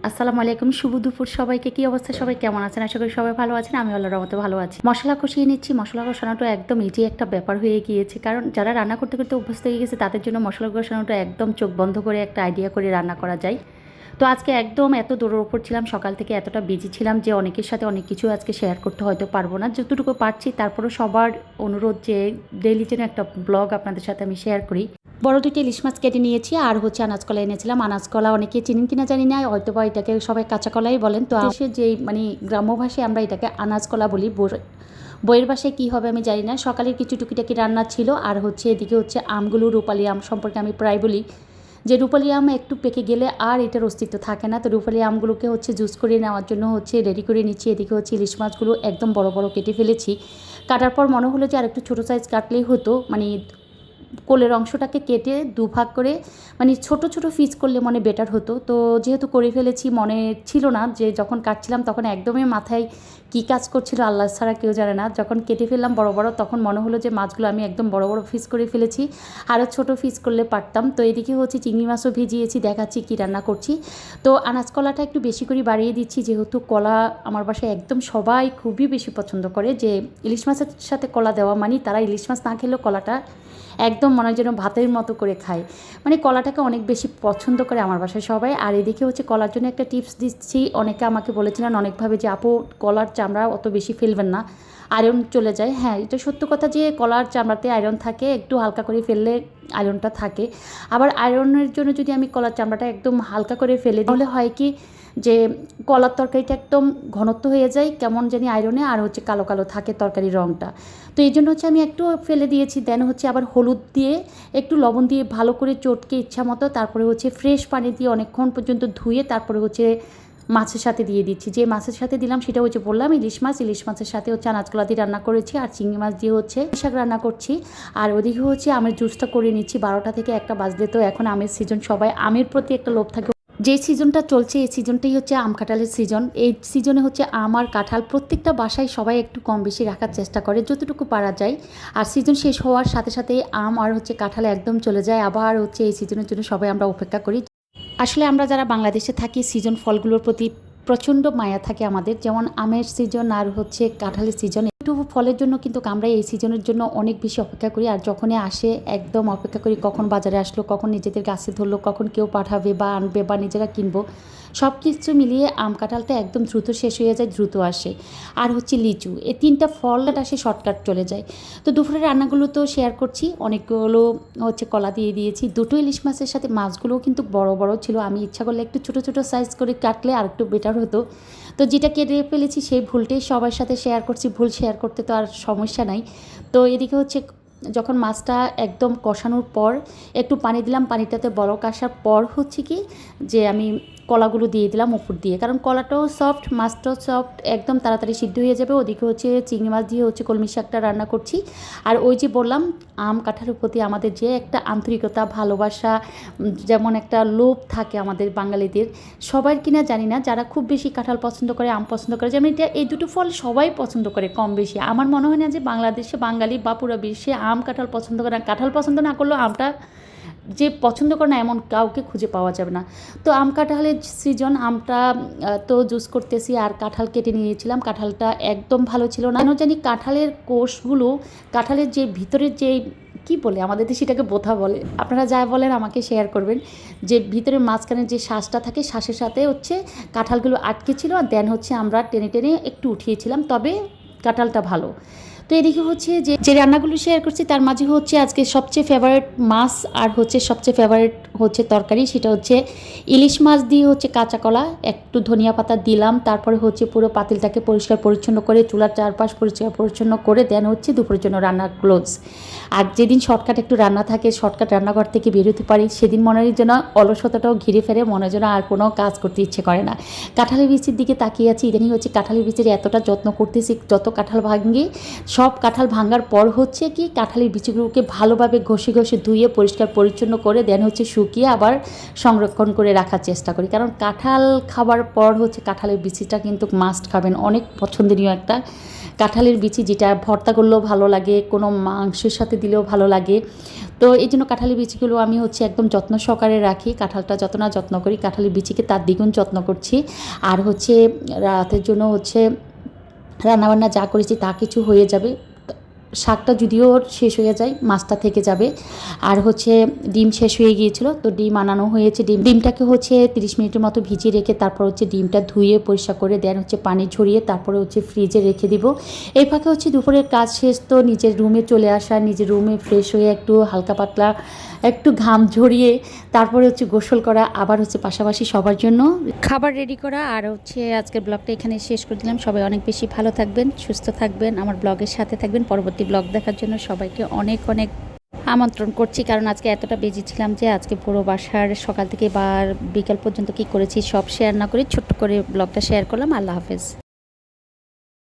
আসসালামু আলাইকুম, শুভ দুপুর সবাইকে। কি অবস্থা, সবাই কেমন আছেন? আশা করি সবাই ভালো আছেন। আমি আল্লাহর রহমতে ভালো আছি। মশলা কষিয়ে নিচ্ছি। মশলা কষানোটা একদম ইজি একটা ব্যাপার হয়ে গিয়েছে, কারণ যারা রান্না করতে করতে অভ্যস্ত হয়ে গেছে তাদের জন্য মশলা কষানোটা একদম চোখ বন্ধ করে একটা আইডিয়া করে রান্না করা যায়। তো আজকে একদম এত দৌড়ের ওপর ছিলাম, সকাল থেকে এতটা বিজি ছিলাম যে অনেকের সাথে অনেক কিছু আজকে শেয়ার করতে হয়তো পারবো না, যতটুকু পারছি। তারপরেও সবার অনুরোধ যে ডেইলি যেন একটা ব্লগ আপনাদের সাথে আমি শেয়ার করি। বড় দুইটা ইলিশ মাছ কেটে নিয়েছি, আর হচ্ছে আনাজ কলা এনেছিলাম। আনাজ কলা অনেকে চিনেন কিনা জানি না, হয়তো বা এটাকে সবাই কাঁচা কলাই বলেন। তো দেশের যে গ্রাম্য ভাষায় আমরা এটাকে আনাজ কলা বলি। বইয়ের বাসায় কী হবে আমি জানি না। সকালের কিছু টুকিটাকি রান্না ছিল, আর হচ্ছে এদিকে হচ্ছে আমগুলো, রূপালি আম সম্পর্কে আমি প্রায় বলি যে রূপালি আম একটু পেকে গেলে আর এটার অস্তিত্ব থাকে না। তো রূপালি আমগুলোকে হচ্ছে জুস করে নেওয়ার জন্য হচ্ছে রেডি করে নিচ্ছি। এদিকে হচ্ছে ইলিশ মাছগুলো একদম বড় বড় কেটে ফেলেছি। কাটার পর মনে হলো যে আর একটু ছোটো সাইজ কাটলেই হতো, কোলের অংশটাকে কেটে দুভাগ করে ছোট ছোট পিস করলে বেটার হতো। তো যেহেতু করে ফেলেছি, মনে ছিল না যে যখন কাটছিলাম তখন একদমই মাথায় কী কাজ করছিল আল্লাহ ছাড়া কেউ জানে না। যখন কেটে ফেললাম বড় বড়, তখন মনে হলো যে মাছগুলো আমি একদম বড় বড় পিস করে ফেলেছি, আরও ছোট পিস করলে পারতাম। তো এদিকে হচ্ছে চিংড়ি মাছও ভিজিয়েছি, দেখাচ্ছি কী রান্না করছি। তো আনাজ কলাটা একটু বেশি করে বাড়িয়ে দিচ্ছি, যেহেতু কলা আমার বাসায় একদম সবাই খুবই বেশি পছন্দ করে। যে ইলিশ মাছের সাথে কলা দেওয়া তারা ইলিশ মাছ না খেলেও কলাটা একদম মনে হয় যেন ভাতের মতো করে খায়। কলাটাকে অনেক বেশি পছন্দ করে আমার বাসায় সবাই। আর এদিকে হচ্ছে কলার জন্য একটা টিপস দিচ্ছি। অনেকে আমাকে বলেছিলেন অনেকভাবে যে আপু, কলার চামড়া অত বেশি ফেলবেন না, আয়রন চলে যায়। হ্যাঁ, এটা সত্য কথা যে কলার চামড়াতে আয়রন থাকে, একটু হালকা করে ফেললে আয়রনটা থাকে। আবার আয়রনের জন্য যদি আমি কলার চামড়াটা একদম হালকা করে ফেলে তাহলে হয় কি যে কলার তরকারিটা একদম ঘনত্ব হয়ে যায় কেমন জানি আয়রনে, আর হচ্ছে কালো কালো থাকে তরকারির রঙটা। তো এই জন্য হচ্ছে আমি একটু ফেলে দিয়েছি। দেন হচ্ছে আবার হলুদ দিয়ে একটু লবণ দিয়ে ভালো করে চটকে ইচ্ছা মতো, তারপরে হচ্ছে ফ্রেশ পানি দিয়ে অনেকক্ষণ পর্যন্ত ধুয়ে তারপরে হচ্ছে মাছের সাথে দিয়ে দিচ্ছি। যে মাছের সাথে দিলাম সেটা হচ্ছে বললাম ইলিশ মাছ। ইলিশ মাছের সাথে হচ্ছে আনাজ কলা দিয়ে রান্না করেছি, আর চিংড়ি মাছ দিয়ে হচ্ছে শাক রান্না করছি। আর ওদিকে হচ্ছে আমের জুসটা করে নিচ্ছি। 12টা থেকে 1টা বাজলে তো এখন আমের সিজন, সবাই আমের প্রতি একটা লোভ থাকে। যে সিজনটা চলছে এই সিজনটাই হচ্ছে আম কাঁঠালের সিজন। এই সিজনে হচ্ছে আম আর কাঁঠাল প্রত্যেকটা বাসায় সবাই একটু কম বেশি রাখার চেষ্টা করে যতটুকু পারা যায়। আর সিজন শেষ হওয়ার সাথে সাথে আম আর হচ্ছে কাঁঠাল একদম চলে যায়। আবার হচ্ছে এই সিজনের জন্য সবাই আমরা অপেক্ষা করি। আসলে আমরা যারা বাংলাদেশে থাকি, সিজন ফলগুলোর প্রতি প্রচণ্ড মায়া থাকে আমাদের। যেমন আমের সিজন আর হচ্ছে কাঁঠালের সিজন, একটু ফলের জন্য কিন্তু আমরা এই সিজনের জন্য অনেক বেশি অপেক্ষা করি। আর যখনই আসে একদম অপেক্ষা করি কখন বাজারে আসলো, কখন নিজেদের গাছে ধরলো, কখন কেউ পাঠাবে বা আনবে বা নিজেরা কিনবো। সব কিছু মিলিয়ে আম কাঁঠালটা একদম দ্রুত শেষ হয়ে যায়, দ্রুত আসে। আর হচ্ছে লিচু, এই 3টা ফলটা আসে শর্টকাট চলে যায়। তো দুপুরের রান্নাগুলো তো শেয়ার করছি। অনেকগুলো হচ্ছে কলা দিয়ে দিয়েছি। 2টো ইলিশ মাছের সাথে মাছগুলোও কিন্তু বড় বড় ছিল। আমি ইচ্ছা করলে একটু ছোটো ছোটো সাইজ করে কাটলে আর একটু বেটার হতো। তো যেটা কেটে ফেলেছি সেই ভুলটাই সবার সাথে শেয়ার করছি। ভুল শেয়ার করতে তো আর সমস্যা নাই। তো এদিকে হচ্ছে যখন মাছটা একদম কষানোর পর একটু পানি দিলাম, পানিটাতে বরক আসার পর হচ্ছে কি যে আমি কলাগুলো দিয়ে দিলাম উপর দিয়ে, কারণ কলাটাও সফট, মাছটাও সফট, একদম তাড়াতাড়ি সিদ্ধ হয়ে যাবে। ওদিকে হচ্ছে চিংড়ি মাছ দিয়ে হচ্ছে কলমি শাকটা রান্না করছি। আর ওই যে বললাম আম কাঁঠালের প্রতি আমাদের যে একটা আন্তরিকতা, ভালোবাসা, যেমন একটা লোভ থাকে আমাদের বাঙালিদের, সবার কিনা জানি না, যারা খুব বেশি কাঁঠাল পছন্দ করে, আম পছন্দ করে, যেমন এটা এই দুটো ফল সবাই পছন্দ করে কম বেশি। আমার মনে হয় না যে বাংলাদেশে বাঙালি বা পুরো বিশ্বে আম কাঁঠাল পছন্দ করে না। কাঁঠাল পছন্দ না করলেও আমটা যে পছন্দ করে না এমন কাউকে খুঁজে পাওয়া যাবে না। তো আম কাঁঠালের সিজন, আমটা তো জুস করতেছি। আর কাঁঠাল কেটে নিয়েছিলাম, কাঁঠালটা একদম ভালো ছিল না। কেন জানি কাঁঠালের কোষগুলো, কাঁঠালের যে ভিতরের যে কি বলে, আমাদের দেশে সেটাকে বোথা বলে, আপনারা যা বলেন আমাকে শেয়ার করবেন, যে ভিতরের মাঝখানে যে শ্বাসটা থাকে, শ্বাসের সাথে হচ্ছে কাঁঠালগুলো আটকে ছিল। আর দেন হচ্ছে আমরা টেনে টেনে একটু উঠিয়েছিলাম, তবে কাঁঠালটা ভালো। তো এদিকে হচ্ছে যে রান্নাগুলো শেয়ার করছি তার মাঝে হচ্ছে আজকে সবচেয়ে ফেভারিট মাছ আর হচ্ছে সবচেয়ে ফেভারিট হচ্ছে তরকারি, সেটা হচ্ছে ইলিশ মাছ দিয়ে হচ্ছে কাঁচা কলা, একটু ধনিয়া পাতা দিলাম। তারপরে হচ্ছে পুরো পাতিলটাকে পরিষ্কার পরিচ্ছন্ন করে, চুলার চারপাশ পরিষ্কার পরিচ্ছন্ন করে দেন হচ্ছে দুপুরের জন্য রান্নার ক্লোজ। আর যেদিন শর্টকাট একটু রান্না থাকে, শর্টকাট রান্নাঘর থেকে বেরোতে পারি, সেদিন মনে হয় যেন অলসতাটাও ঘিরে ফেরে, মনে যেন আর কোনো কাজ করতে ইচ্ছে করে না। কাঁঠালের বীজের দিকে তাকিয়ে আছি। ইদানিং হচ্ছে কাঁঠালের বীজের এতটা যত্ন করতেছি, যত কাঁঠাল ভাঙি, সব কাঁঠাল ভাঙার পর হচ্ছে কি কাঁঠালের বীজগুলোকে ভালোভাবে ঘষে ঘষে ধুয়ে পরিষ্কার পরিচ্ছন্ন করে দেন হচ্ছে শুকিয়ে আবার সংরক্ষণ করে রাখার চেষ্টা করি। কারণ কাঁঠাল খাবার পর হচ্ছে কাঁঠালের বীজটা কিন্তু মাস্ট খাবেন, অনেক পছন্দনীয় একটা কাঁঠালের বিচি, যেটা ভর্তা করলেও ভালো লাগে, কোনো মাংসের সাথে দিলেও ভালো লাগে। তো এই জন্য কাঁঠালের বিচিগুলো আমি হচ্ছে একদম যত্ন সহকারে রাখি। কাঁঠালটা যত না যত্ন করি, কাঁঠালের বিচিকে তার দ্বিগুণ যত্ন করছি। আর হচ্ছে রাতের জন্য হচ্ছে রান্নাবান্না যা করেছি তা কিছু হয়ে যাবে। শাকটা যদিও শেষ হয়ে যায়, মাছটা থেকে যাবে। আর হচ্ছে ডিম শেষ হয়ে গিয়েছিল, তো ডিম আনানো হয়েছে। ডিমটাকে হচ্ছে 30 মিনিটের মতো ভিজিয়ে রেখে তারপর হচ্ছে ডিমটা ধুয়ে পরিষ্কার করে দেন হচ্ছে পানি ঝরিয়ে তারপরে হচ্ছে ফ্রিজে রেখে দিব। এই ফাঁকে হচ্ছে দুপুরের কাজ শেষ, তো নিজের রুমে চলে আসা, নিজের রুমে ফ্রেশ হয়ে একটু হালকা পাতলা একটু ঘাম ঝরিয়ে তারপরে হচ্ছে গোসল করা, আবার হচ্ছে পাশাপাশি সবার জন্য খাবার রেডি করা। আর হচ্ছে আজকের ব্লগটা এখানে শেষ করে দিলাম। সবাই অনেক বেশি ভালো থাকবেন, সুস্থ থাকবেন, আমার ব্লগের সাথে থাকবেন। পরবর্তী ব্লগ দেখার জন্য সবাইকে অনেক অনেক আমন্ত্রণ করছি, কারণ আজকে এতটা বিজি ছিলাম যে আজকে পুরো বাসার সকাল থেকে বা বিকাল পর্যন্ত কি করেছি সব শেয়ার না করে ছোট্ট করে ব্লগটা শেয়ার করলাম। আল্লাহ হাফেজ।